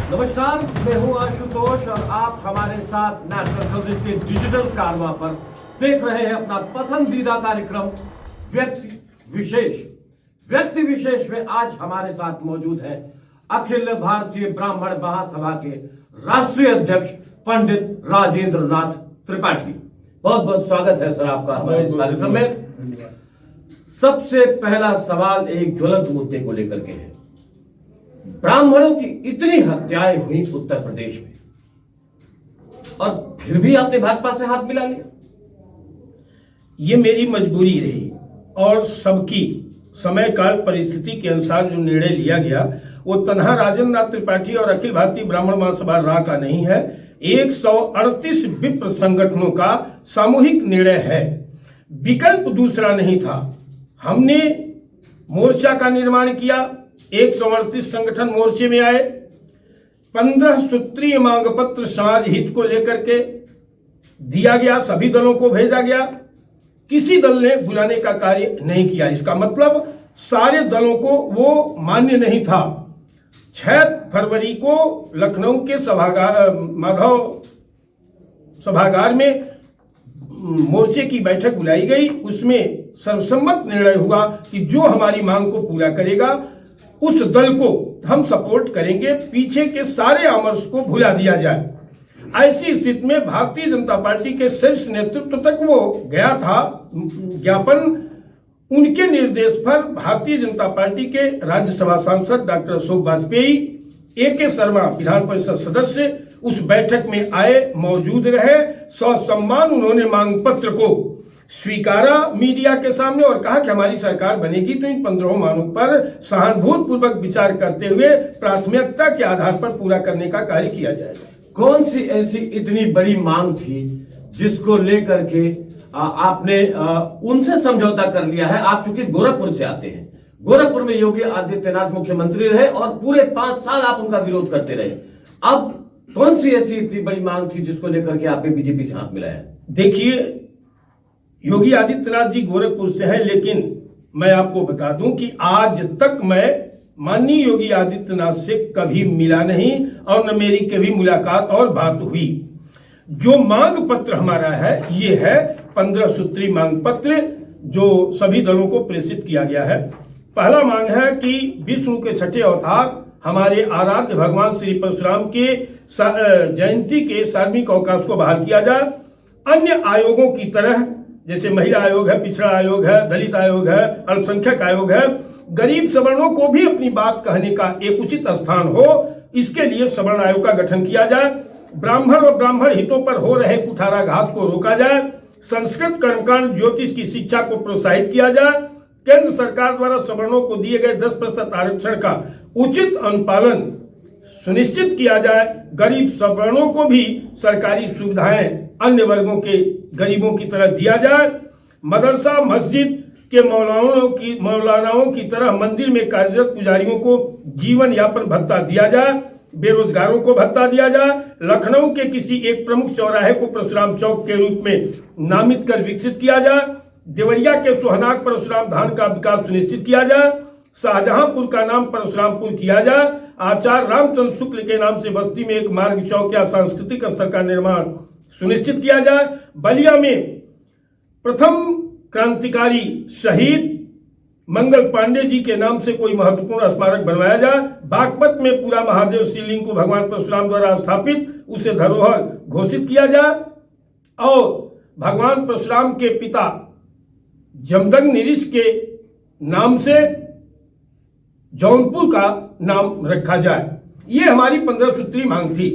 नमस्कार, मैं हूं आशुतोष और आप हमारे साथ नेशनल कवरेज के डिजिटल कारवां पर देख रहे हैं अपना पसंदीदा कार्यक्रम व्यक्ति विशेष। व्यक्ति विशेष में आज हमारे साथ मौजूद है अखिल भारतीय ब्राह्मण महासभा के राष्ट्रीय अध्यक्ष पंडित राजेंद्र नाथ त्रिपाठी। बहुत बहुत स्वागत है सर आपका हमारे इस कार्यक्रम में। सबसे पहला सवाल एक ज्वलंत मुद्दे को लेकर के है। ब्राह्मणों की इतनी हत्याएं हुई उत्तर प्रदेश में और फिर भी आपने भाजपा से हाथ मिला लिया। ये मेरी मजबूरी रही और सबकी समय काल परिस्थिति के अनुसार जो निर्णय लिया गया वो तन्हा राजेंद्र नाथ त्रिपाठी और अखिल भारतीय ब्राह्मण महासभा रा का नहीं है, 138 विप्र संगठनों का सामूहिक निर्णय है। विकल्प दूसरा नहीं था। हमने मोर्चा का निर्माण किया, 138 संगठन मोर्चे में आए, 15 सूत्रीय मांग पत्र समाज हित को लेकर के दिया गया, सभी दलों को भेजा गया। किसी दल ने बुलाने का कार्य नहीं किया। इसका मतलब सारे दलों को वो मान्य नहीं था। 6 फरवरी को लखनऊ के माधव सभागार में मोर्चे की बैठक बुलाई गई। उसमें सर्वसम्मत निर्णय हुआ कि जो हमारी मांग को पूरा करेगा उस दल को हम सपोर्ट करेंगे, पीछे के सारे आमर्श को भुला दिया जाए। ऐसी स्थिति में भारतीय जनता पार्टी के शीर्ष नेतृत्व तक वो गया था ज्ञापन। उनके निर्देश पर भारतीय जनता पार्टी के राज्यसभा सांसद डॉक्टर अशोक वाजपेयी, ए.के. शर्मा विधान परिषद सदस्य उस बैठक में आए, मौजूद रहे। ससम्मान उन्होंने मांग पत्र को स्वीकारा मीडिया के सामने और कहा कि हमारी सरकार बनेगी तो इन 15 मांगों पर सहानुभूति पूर्वक विचार करते हुए प्राथमिकता के आधार पर पूरा करने का कार्य किया जाएगा। कौन सी ऐसी इतनी बड़ी मांग थी जिसको लेकर के आपने उनसे समझौता कर लिया है? आप चूंकि गोरखपुर से आते हैं, गोरखपुर में योगी आदित्यनाथ मुख्यमंत्री रहे और पूरे 5 साल आप उनका विरोध करते रहे। अब कौन सी ऐसी इतनी बड़ी मांग थी जिसको लेकर के आपने बीजेपी से हाथ मिलाया? देखिए, योगी आदित्यनाथ जी गोरखपुर से हैं, लेकिन मैं आपको बता दूं कि आज तक मैं माननीय योगी आदित्यनाथ से कभी मिला नहीं और न मेरी कभी मुलाकात और बात हुई। जो मांग पत्र हमारा है ये है 15 सूत्री मांग पत्र जो सभी दलों को प्रेषित किया गया है। पहला मांग है कि विष्णु के 6ठे अवतार हमारे आराध्य भगवान श्री परशुराम के जयंती के सार्वजनिक अवकाश को बहाल किया जाए। अन्य आयोगों की तरह जैसे महिला आयोग है, पिछड़ा आयोग है, दलित आयोग है, अल्पसंख्यक आयोग है, गरीब सवर्णों को भी अपनी बात कहने का एक उचित स्थान हो, इसके लिए सवर्ण आयोग का गठन किया जाए। ब्राह्मण और ब्राह्मण हितों पर हो रहे कुठाराघात को रोका जाए। संस्कृत कर्मकांड ज्योतिष की शिक्षा को प्रोत्साहित किया जाए। केंद्र सरकार द्वारा सवर्णों को दिए गए 10% आरक्षण का उचित अनुपालन सुनिश्चित किया जाए। गरीब सवर्णों को भी सरकारी सुविधाएं अन्य वर्गों के गरीबों की तरह दिया जाए। मदरसा मस्जिद के मौलानाओं की तरह मंदिर में कार्यरत पुजारियों को जीवन यापन भत्ता दिया जाए। बेरोजगारों को भत्ता दिया जाए। लखनऊ के किसी एक प्रमुख चौराहे को परशुराम चौक के रूप में नामित कर विकसित किया जाए। देवरिया के सोहनाग परशुराम धाम का विकास सुनिश्चित किया जाए। शाहजहांपुर का नाम परशुरामपुर किया जाए। आचार्य रामचंद्र शुक्ल के नाम से बस्ती में एक मार्ग चौक या सांस्कृतिक स्थल का निर्माण सुनिश्चित किया जाए। बलिया में प्रथम क्रांतिकारी शहीद मंगल पांडे जी के नाम से कोई महत्वपूर्ण स्मारक बनवाया जाए। बागपत में पूरा महादेव शिवलिंग को भगवान परशुराम द्वारा स्थापित उसे धरोहर घोषित किया जाए और भगवान परशुराम के पिता जमदग्नि निरिष के नाम से जौनपुर का नाम रखा जाए। ये हमारी 15 सूत्री मांग थी।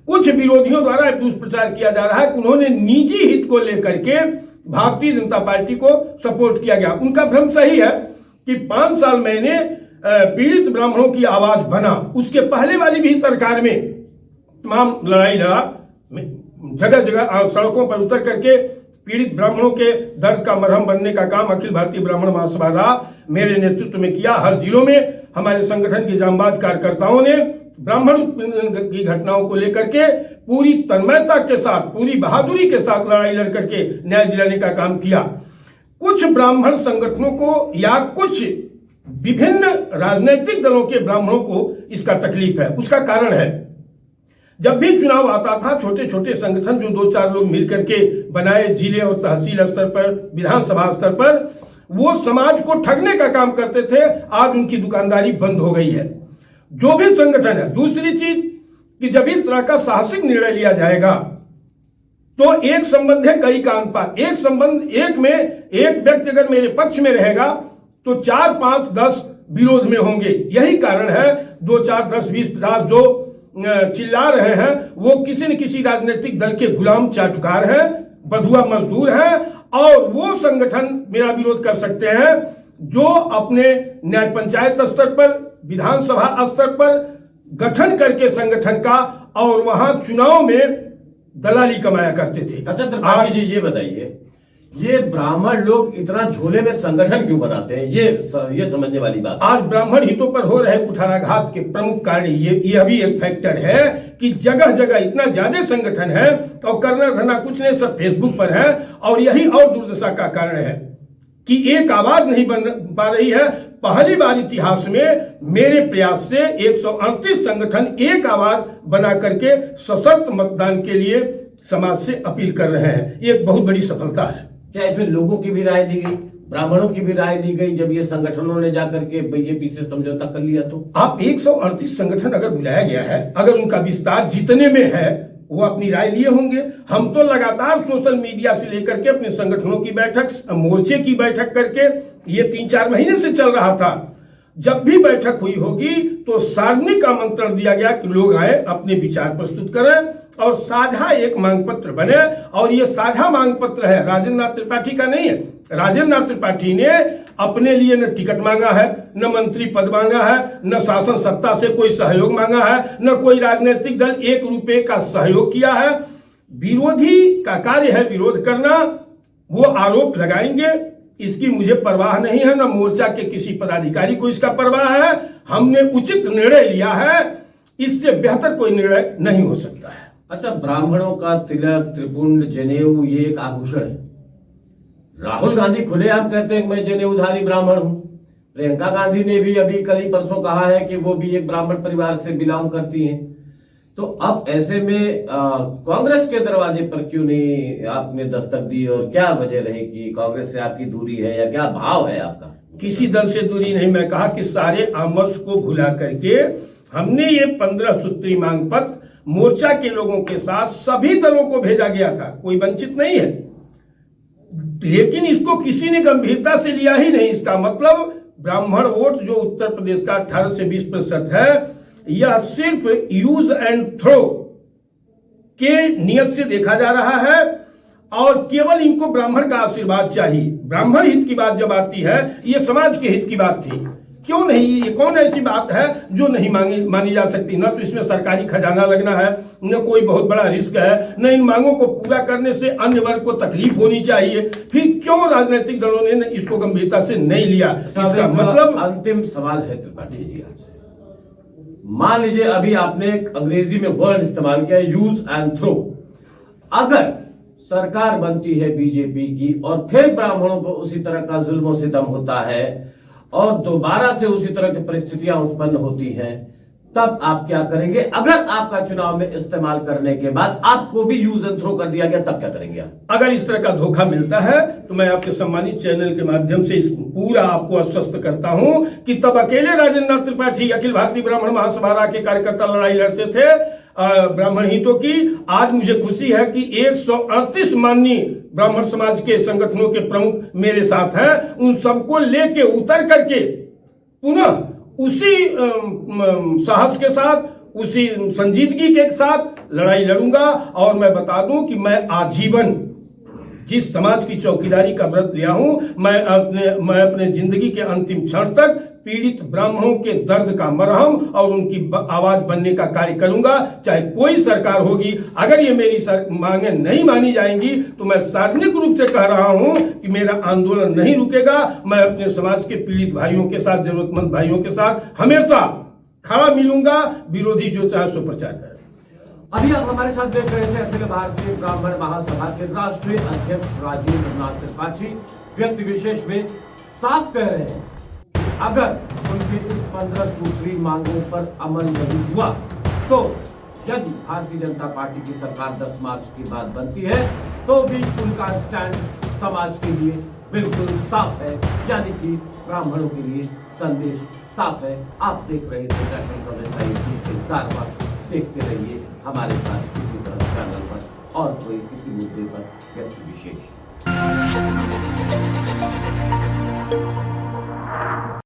कुछ विरोधियों द्वारा दुष्प्रचार किया जा रहा है कि उन्होंने निजी हित को लेकर के भारतीय जनता पार्टी को सपोर्ट किया गया। उनका भ्रम सही है कि 5 साल मैंने पीड़ित ब्राह्मणों की आवाज बना। उसके पहले वाली भी सरकार में तमाम लड़ाई लड़ा, जगह जगह सड़कों पर उतर करके पीड़ित ब्राह्मणों के दर्द का मरहम बनने का काम अखिल भारतीय ब्राह्मण महासभा रा मेरे नेतृत्व में किया। हर जिलों में हमारे संगठन के जांबाज कार्यकर्ताओं ने ब्राह्मण की घटनाओं को लेकर के पूरी तन्मयता के साथ, पूरी बहादुरी के साथ लड़ाई लड़ करके न्याय दिलाने का काम किया। कुछ ब्राह्मण संगठनों को या कुछ विभिन्न राजनीतिक दलों के ब्राह्मणों को इसका तकलीफ है। उसका कारण है जब भी चुनाव आता था, छोटे छोटे संगठन जो 2-4 लोग मिलकर के बनाए, जिले और तहसील स्तर पर, विधानसभा स्तर पर, वो समाज को ठगने का काम करते थे। आज उनकी दुकानदारी बंद हो गई है, जो भी संगठन है। दूसरी चीज कि जब इस तरह का साहसिक निर्णय लिया जाएगा तो एक संबंध है कई कान पार। एक संबंध, एक में एक व्यक्ति अगर मेरे पक्ष में रहेगा तो 4, 5, 10 विरोध में होंगे। यही कारण है 2, 4, 10, 20, 50 जो चिल्ला रहे हैं वो किसी न किसी राजनीतिक दल के गुलाम चाटुकार हैं, बधुआ मजदूर हैं, और वो संगठन मेरा विरोध कर सकते हैं जो अपने न्याय पंचायत स्तर पर, विधानसभा स्तर पर गठन करके संगठन का, और वहां चुनाव में दलाली कमाया करते थे। अच्छा त्रिपाठी जी, ये बताइए, ये ब्राह्मण लोग इतना झोले में संगठन क्यों बनाते हैं? ये समझने वाली बात। आज ब्राह्मण हितों पर हो रहे कुठाराघात के प्रमुख कारण ये भी एक फैक्टर है कि जगह जगह इतना ज्यादा संगठन है और करना धरना कुछ नहीं, सब फेसबुक पर है। और यही और दुर्दशा का कारण है कि एक आवाज नहीं बन पा रही है। पहली बार इतिहास में मेरे प्रयास से 138 संगठन एक आवाज बना करके सशक्त मतदान के लिए समाज से अपील कर रहे हैं। ये एक बहुत बड़ी सफलता है। क्या इसमें लोगों की भी राय ली गई, ब्राह्मणों की भी राय ली गई जब ये संगठनों ने जाकर के बीजेपी से समझौता कर लिया? तो आप 138 संगठन अगर बुलाया गया है, अगर उनका विस्तार जितने में है वो अपनी राय लिए होंगे। हम तो लगातार सोशल मीडिया से लेकर के अपने संगठनों की बैठक, मोर्चे की बैठक करके ये 3-4 महीने से चल रहा था। जब भी बैठक हुई होगी तो सार्वजनिक आमंत्रण दिया गया कि लोग आए, अपने विचार प्रस्तुत करें और साझा एक मांग पत्र बने। और ये साझा मांग पत्र है, राजेंद्र नाथ त्रिपाठी का नहीं है। राजेंद्र नाथ त्रिपाठी ने अपने लिए न टिकट मांगा है, न मंत्री पद मांगा है, न शासन सत्ता से कोई सहयोग मांगा है, न कोई राजनीतिक दल 1 रुपए का सहयोग किया है। विरोधी का कार्य है विरोध करना, वो आरोप लगाएंगे, इसकी मुझे परवाह नहीं है, न मोर्चा के किसी पदाधिकारी को इसका परवाह है। हमने उचित निर्णय लिया है, इससे बेहतर कोई निर्णय नहीं हो सकता है। अच्छा, ब्राह्मणों का तिलक, त्रिपुंड, जनेऊ ये एक आभूषण है। राहुल गांधी खुलेआम कहते हैं मैं जनेऊधारी ब्राह्मण हूं। प्रियंका गांधी ने भी अभी कल ही परसों कहा है कि वो भी एक ब्राह्मण परिवार से बिलोंग करती हैं। तो अब ऐसे में कांग्रेस के दरवाजे पर क्यों नहीं आपने दस्तक दी, और क्या वजह रही कि कांग्रेस से आपकी दूरी है या क्या भाव है आपका? किसी दल से दूरी नहीं। मैं कहा कि सारे आमर्श को भुला करके हमने ये 15 सूत्री मांग पत्र मोर्चा के लोगों के साथ सभी दलों को भेजा गया था, कोई वंचित नहीं है। लेकिन इसको किसी ने गंभीरता से लिया ही नहीं। इसका मतलब ब्राह्मण वोट जो उत्तर प्रदेश का 18 से 20% है, यह सिर्फ यूज एंड थ्रो के नियत से देखा जा रहा है और केवल इनको ब्राह्मण का आशीर्वाद चाहिए। ब्राह्मण हित की बात जब आती है, ये समाज के हित की बात थी। क्यों नहीं? ये कौन ऐसी बात है जो नहीं मानी जा सकती? न तो इसमें सरकारी खजाना लगना है, न कोई बहुत बड़ा रिस्क है, न इन मांगों को पूरा करने से अन्य वर्ग को तकलीफ होनी चाहिए। फिर क्यों राजनीतिक दलों ने इसको गंभीरता से नहीं लिया? इसका मतलब अंतिम सवाल है त्रिपाठी जी आपसे। मान लीजिए अभी आपने एक अंग्रेजी में वर्ड इस्तेमाल किया, यूज एंड थ्रो। अगर सरकार बनती है बीजेपी की और फिर ब्राह्मणों पर उसी तरह का जुल्म सितम होता है और दोबारा से उसी तरह की परिस्थितियां उत्पन्न होती हैं, तब आप क्या करेंगे? अगर आपका चुनाव में इस्तेमाल करने के बाद आपको भी यूज एंड थ्रो कर दिया गया, तब क्या करेंगे आप? अगर इस तरह का धोखा मिलता है तो मैं आपके सम्मानित चैनल के माध्यम से इस पूरा आपको आश्वस्त करता हूं कि तब अकेले राजेंद्र नाथ त्रिपाठी अखिल भारतीय ब्राह्मण महासभा के कार्यकर्ता लड़ाई लड़ते थे ब्राह्मण हितों की। आज मुझे खुशी है कि 138 माननीय ब्राह्मण समाज के संगठनों के प्रमुख मेरे साथ हैं। उन सबको लेके उतर करके पुनः उसी साहस के साथ, उसी संजीदगी के साथ लड़ाई लड़ूंगा। और मैं बता दूं कि मैं आजीवन जिस समाज की चौकीदारी का व्रत लिया हूं, मैं अपने जिंदगी के अंतिम क्षण तक पीड़ित ब्राह्मणों के दर्द का मरहम और उनकी आवाज बनने का कार्य करूंगा, चाहे कोई सरकार होगी। अगर ये मेरी मांगे नहीं मानी जाएंगी तो मैं सार्वजनिक रूप से कह रहा हूं कि मेरा आंदोलन नहीं रुकेगा। मैं अपने समाज के पीड़ित भाइयों के साथ, जरूरतमंद भाइयों के साथ हमेशा खड़ा मिलूंगा। विरोधी जो चाहे सो प्रचार करे। अभी आप हमारे साथ देख रहे थे अखिल भारतीय ब्राह्मण महासभा के राष्ट्रीय अध्यक्ष राजेंद्र नाथ त्रिपाठी व्यक्ति विशेष में साफ कह रहे हैं अगर उनके इस 15 सूत्री मांगों पर अमल नहीं हुआ तो यदि भारतीय जनता पार्टी की सरकार 10 मार्च की बात बनती है तो भी उनका स्टैंड समाज के लिए बिल्कुल साफ है, यानी कि ब्राह्मणों के लिए संदेश साफ है। आप देख रहे थे नेशनल कवरेज का एक डिजिटल कारवा। देखते रहिए हमारे साथ इसी तरह चैनल पर और कोई किसी मुद्दे पर व्यक्ति विशेष।